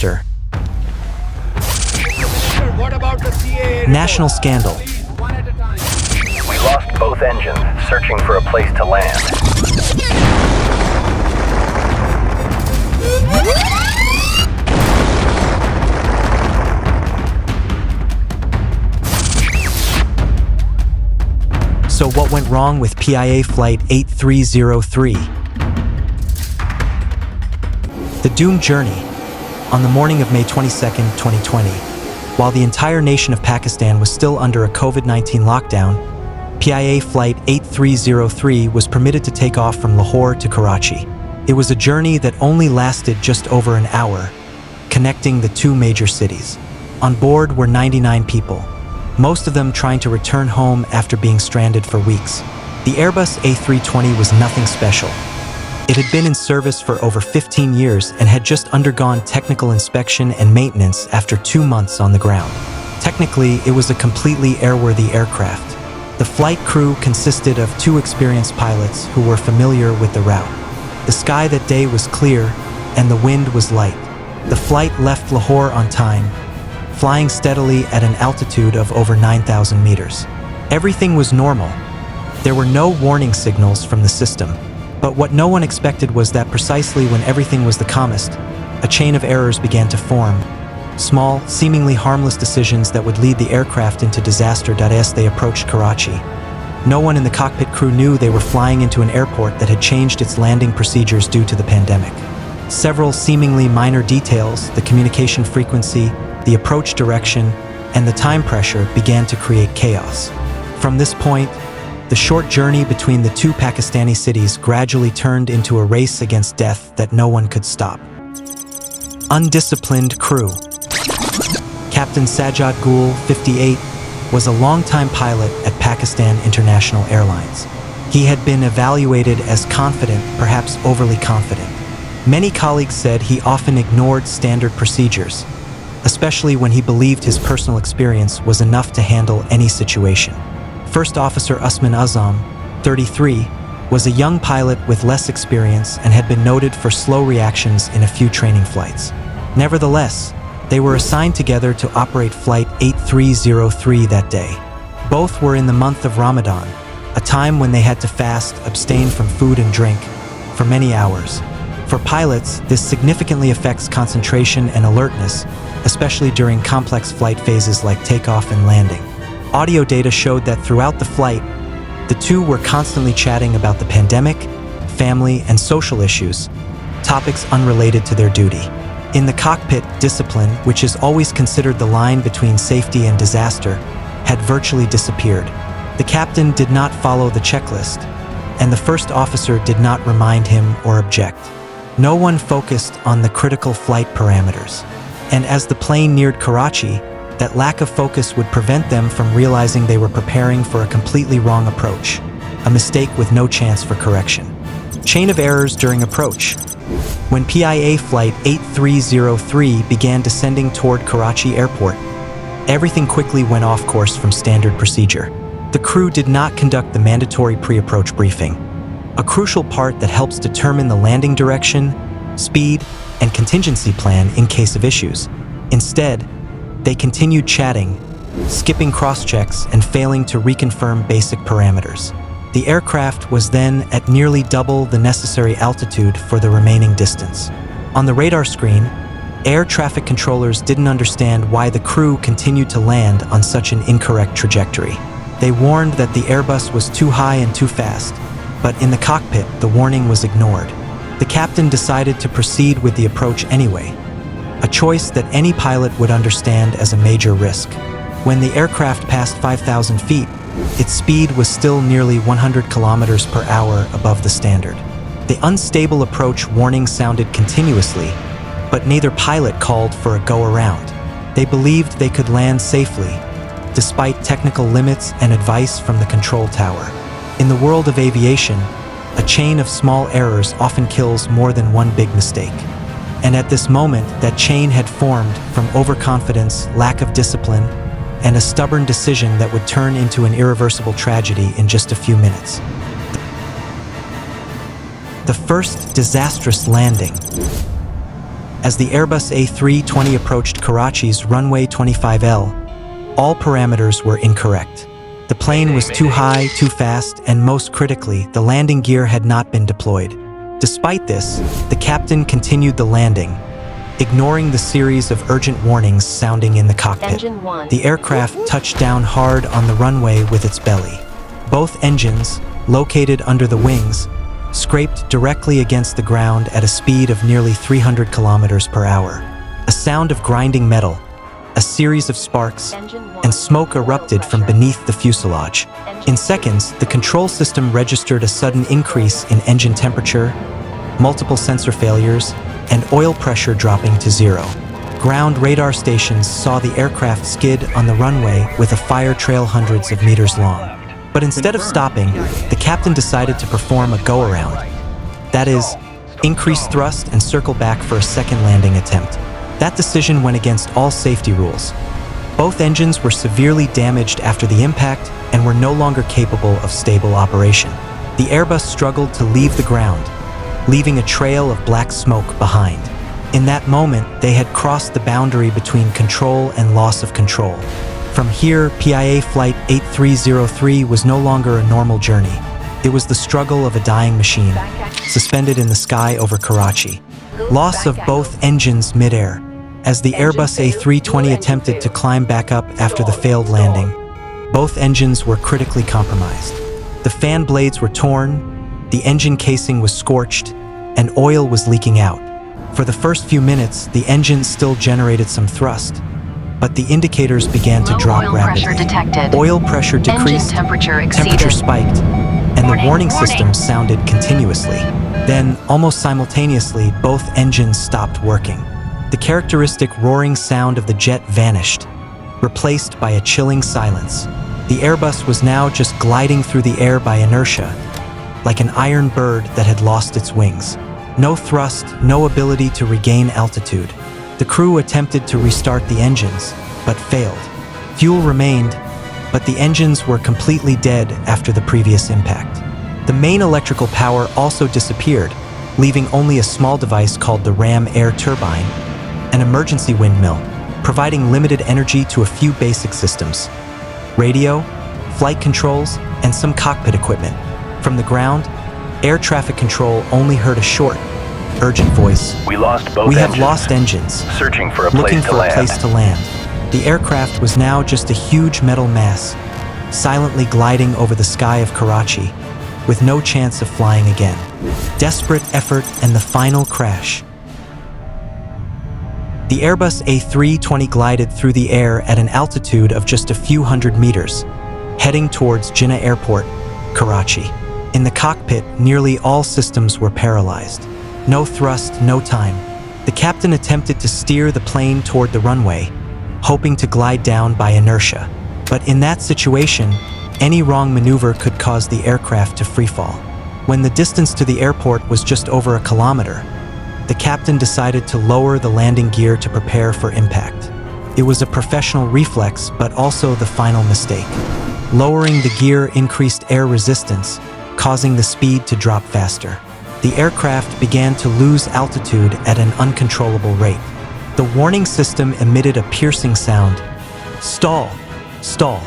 disaster. What about the CAA? National scandal. One at a time. We lost both engines, searching for a place to land. So what went wrong with PIA Flight 8303? The doomed journey. On the morning of May 22, 2020, while the entire nation of Pakistan was still under a COVID-19 lockdown, PIA Flight 8303 was permitted to take off from Lahore to Karachi. It was a journey that only lasted just over an hour, connecting the two major cities. On board were 99 people, most of them trying to return home after being stranded for weeks. The Airbus A320 was nothing special. It had been in service for over 15 years and had just undergone technical inspection and maintenance after 2 months on the ground. Technically, it was a completely airworthy aircraft. The flight crew consisted of 2 experienced pilots who were familiar with the route. The sky that day was clear and the wind was light. The flight left Lahore on time, flying steadily at an altitude of over 9,000 meters. Everything was normal. There were no warning signals from the system. But what no one expected was that precisely when everything was the calmest, a chain of errors began to form. Small, seemingly harmless decisions that would lead the aircraft into disaster as they approached Karachi. No one in the cockpit crew knew they were flying into an airport that had changed its landing procedures due to the pandemic. Several seemingly minor details, the communication frequency, the approach direction, and the time pressure began to create chaos. From this point, the short journey between the two Pakistani cities gradually turned into a race against death that no one could stop. Undisciplined crew. Captain Sajjad Gul, 58, was a longtime pilot at Pakistan International Airlines. He had been evaluated as confident, perhaps overly confident. Many colleagues said he often ignored standard procedures, especially when he believed his personal experience was enough to handle any situation. First Officer Usman Azam, 33, was a young pilot with less experience and had been noted for slow reactions in a few training flights. Nevertheless, they were assigned together to operate Flight 8303 that day. Both were in the month of Ramadan, a time when they had to fast, abstain from food and drink, for many hours. For pilots, this significantly affects concentration and alertness, especially during complex flight phases like takeoff and landing. Audio data showed that throughout the flight, the two were constantly chatting about the pandemic, family, and social issues, topics unrelated to their duty. In the cockpit, discipline, which is always considered the line between safety and disaster, had virtually disappeared. The captain did not follow the checklist, and the first officer did not remind him or object. No one focused on the critical flight parameters. And as the plane neared Karachi, that lack of focus would prevent them from realizing they were preparing for a completely wrong approach, a mistake with no chance for correction. Chain of errors during approach. When PIA Flight 8303 began descending toward Karachi Airport, everything quickly went off course from standard procedure. The crew did not conduct the mandatory pre-approach briefing, a crucial part that helps determine the landing direction, speed, and contingency plan in case of issues. Instead, they continued chatting, skipping cross-checks and failing to reconfirm basic parameters. The aircraft was then at nearly double the necessary altitude for the remaining distance. On the radar screen, air traffic controllers didn't understand why the crew continued to land on such an incorrect trajectory. They warned that the Airbus was too high and too fast, but in the cockpit, the warning was ignored. The captain decided to proceed with the approach anyway, a choice that any pilot would understand as a major risk. When the aircraft passed 5,000 feet, its speed was still nearly 100 kilometers per hour above the standard. The unstable approach warning sounded continuously, but neither pilot called for a go-around. They believed they could land safely, despite technical limits and advice from the control tower. In the world of aviation, a chain of small errors often kills more than one big mistake. And at this moment, that chain had formed from overconfidence, lack of discipline, and a stubborn decision that would turn into an irreversible tragedy in just a few minutes. The first disastrous landing. As the Airbus A320 approached Karachi's runway 25L, all parameters were incorrect. The plane was too high, too fast, and most critically, the landing gear had not been deployed. Despite this, the captain continued the landing, ignoring the series of urgent warnings sounding in the cockpit. The aircraft touched down hard on the runway with its belly. Both engines, located under the wings, scraped directly against the ground at a speed of nearly 300 kilometers per hour. A sound of grinding metal, a series of sparks, and smoke erupted from beneath the fuselage. In seconds, the control system registered a sudden increase in engine temperature, multiple sensor failures, and oil pressure dropping to zero. Ground radar stations saw the aircraft skid on the runway with a fire trail hundreds of meters long. But instead of stopping, the captain decided to perform a go-around. That is, increase thrust and circle back for a second landing attempt. That decision went against all safety rules. Both engines were severely damaged after the impact and were no longer capable of stable operation. The Airbus struggled to leave the ground, leaving a trail of black smoke behind. In that moment, they had crossed the boundary between control and loss of control. From here, PIA Flight 8303 was no longer a normal journey. It was the struggle of a dying machine, suspended in the sky over Karachi. Loss of both engines mid-air. As the Airbus A320 attempted to climb back up after the failed landing, both engines were critically compromised. The fan blades were torn, the engine casing was scorched, and oil was leaking out. For the first few minutes, the engine still generated some thrust, but the indicators began to drop rapidly. Pressure detected. Oil pressure decreased, temperature exceeded. temperature spiked, and the warning system sounded continuously. Then, almost simultaneously, both engines stopped working. The characteristic roaring sound of the jet vanished, replaced by a chilling silence. The Airbus was now just gliding through the air by inertia, like an iron bird that had lost its wings. No thrust, no ability to regain altitude. The crew attempted to restart the engines, but failed. Fuel remained, but the engines were completely dead after the previous impact. The main electrical power also disappeared, leaving only a small device called the ram air turbine, an emergency windmill, providing limited energy to a few basic systems: radio, flight controls, and some cockpit equipment. From the ground, air traffic control only heard a short, urgent voice. We lost both We engines. have lost engines. Searching for a Looking place to for a land. place to land. The aircraft was now just a huge metal mass, silently gliding over the sky of Karachi, with no chance of flying again. Desperate effort and the final crash. The Airbus A320 glided through the air at an altitude of just a few hundred meters, heading towards Jinnah Airport, Karachi. In the cockpit, nearly all systems were paralyzed. No thrust, no time. The captain attempted to steer the plane toward the runway, hoping to glide down by inertia. But in that situation, any wrong maneuver could cause the aircraft to freefall. When the distance to the airport was just over a kilometer, the captain decided to lower the landing gear to prepare for impact. It was a professional reflex, but also the final mistake. Lowering the gear increased air resistance, causing the speed to drop faster. The aircraft began to lose altitude at an uncontrollable rate. The warning system emitted a piercing sound: stall, stall,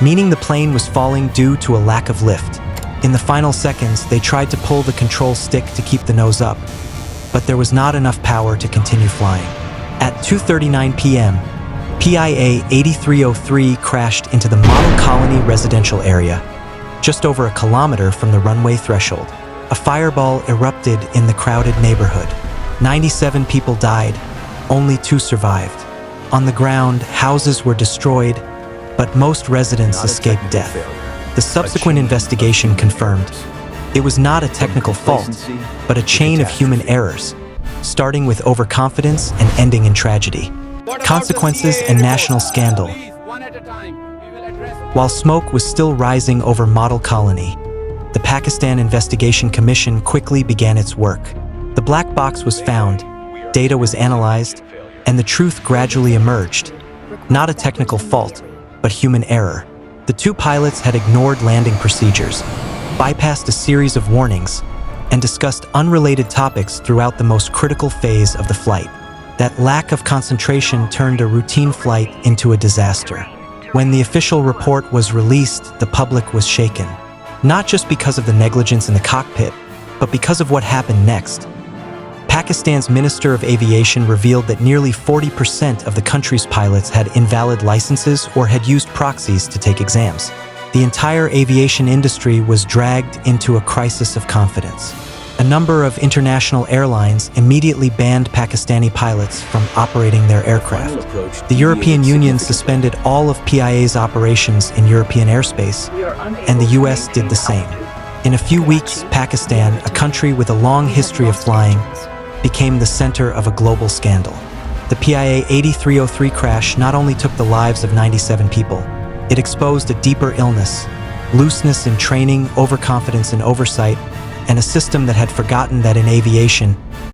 meaning the plane was falling due to a lack of lift. In the final seconds, they tried to pull the control stick to keep the nose up, but there was not enough power to continue flying. At 2:39 p.m., PIA 8303 crashed into the Model Colony residential area, just over a kilometer from the runway threshold. A fireball erupted in the crowded neighborhood. 97 people died, only 2 survived. On the ground, houses were destroyed, but most residents escaped death. The subsequent investigation confirmed it was not a technical fault, but a chain of human errors, starting with overconfidence and ending in tragedy. Consequences and national scandal. One at a time. We will address. While smoke was still rising over Model Colony, the Pakistan Investigation Commission quickly began its work. The black box was found, data was analyzed, and the truth gradually emerged. Not a technical fault, but human error. The 2 pilots had ignored landing procedures, bypassed a series of warnings, and discussed unrelated topics throughout the most critical phase of the flight. That lack of concentration turned a routine flight into a disaster. When the official report was released, the public was shaken. Not just because of the negligence in the cockpit, but because of what happened next. Pakistan's Minister of Aviation revealed that nearly 40% of the country's pilots had invalid licenses or had used proxies to take exams. The entire aviation industry was dragged into a crisis of confidence. A number of international airlines immediately banned Pakistani pilots from operating their aircraft. The European Union suspended all of PIA's operations in European airspace, and the US did the same. In a few weeks, Pakistan, a country with a long history of flying, became the center of a global scandal. The PIA 8303 crash not only took the lives of 97 people, it exposed a deeper illness, looseness in training, overconfidence in oversight, and a system that had forgotten that in aviation,